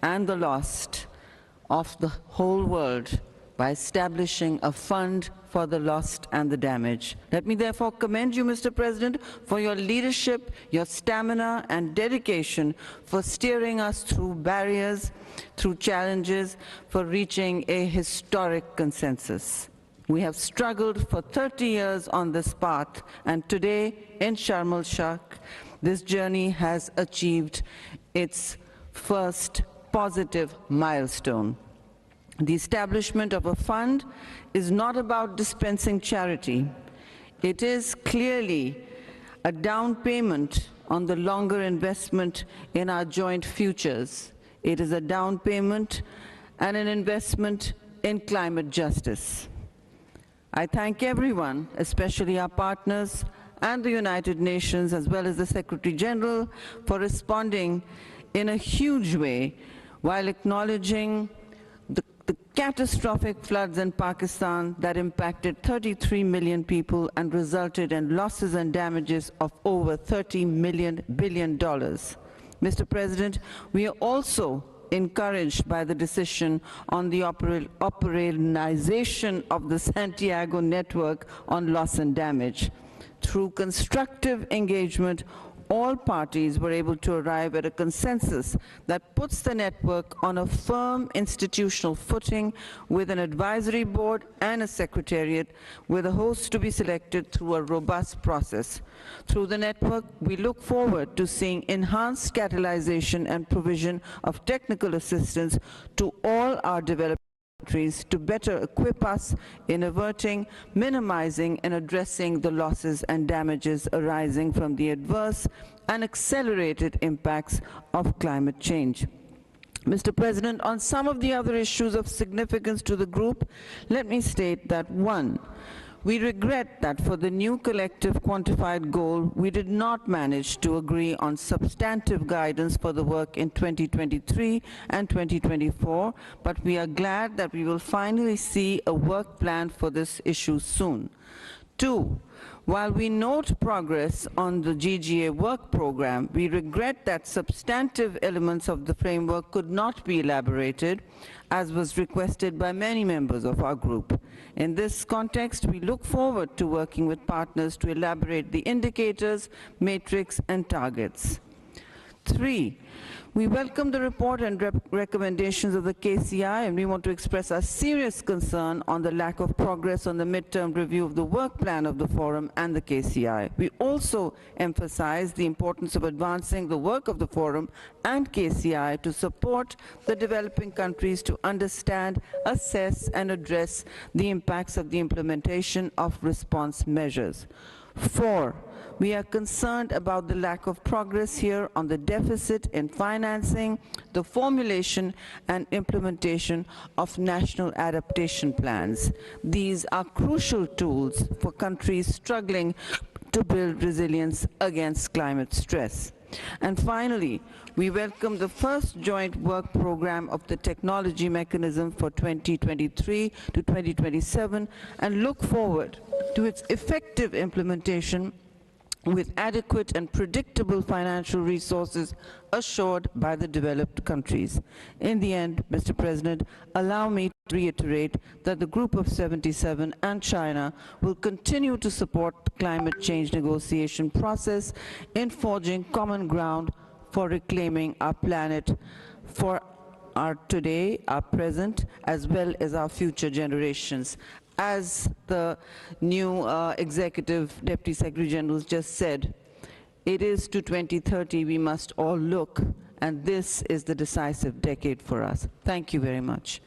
and the lost of the whole world by establishing a fund for the lost and the damaged. Let me therefore commend you, Mr. President, for your leadership, your stamina and dedication for steering us through barriers, through challenges, for reaching a historic consensus. We have struggled for 30 years on this path, and today in Sharm el-Sheikh, this journey has achieved its first positive milestone. The establishment of a fund is not about dispensing charity. It is clearly a down payment on the longer investment in our joint futures. It is a down payment and an investment in climate justice. I thank everyone, especially our partners and the United Nations, as well as the Secretary General, for responding in a huge way while acknowledging the catastrophic floods in Pakistan that impacted 33 million people and resulted in losses and damages of over $30 billion. Mr. President, we are also encouraged by the decision on the operationalization of the Santiago network on loss and damage. Through constructive engagement, all parties were able to arrive at a consensus that puts the network on a firm institutional footing with an advisory board and a secretariat, with a host to be selected through a robust process. Through the network, we look forward to seeing enhanced catalyzation and provision of technical assistance to all our developing countries to better equip us in averting, minimizing, and addressing the losses and damages arising from the adverse and accelerated impacts of climate change. Mr. President, on some of the other issues of significance to the group, let me state that 1. We regret that for the new collective quantified goal, we did not manage to agree on substantive guidance for the work in 2023 and 2024, but we are glad that we will finally see a work plan for this issue soon. 2. While we note progress on the GGA work program, we regret that substantive elements of the framework could not be elaborated, as was requested by many members of our group. In this context, we look forward to working with partners to elaborate the indicators, matrix, and targets. 3. We welcome the report and recommendations of the KCI, and we want to express our serious concern on the lack of progress on the midterm review of the work plan of the Forum and the KCI. We also emphasize the importance of advancing the work of the Forum and KCI to support the developing countries to understand, assess, and address the impacts of the implementation of response measures. 4. We are concerned about the lack of progress here on the deficit in financing, the formulation and implementation of national adaptation plans. These are crucial tools for countries struggling to build resilience against climate stress. And finally, we welcome the first joint work program of the technology mechanism for 2023 to 2027 and look forward to its effective implementation with adequate and predictable financial resources assured by the developed countries. In the end, Mr. President, allow me to reiterate that the Group of 77 and China will continue to support the climate change negotiation process in forging common ground for reclaiming our planet for our today, our present, as well as our future generations. As the new Executive Deputy Secretary General just said, it is to 2030 we must all look, and this is the decisive decade for us. Thank you very much.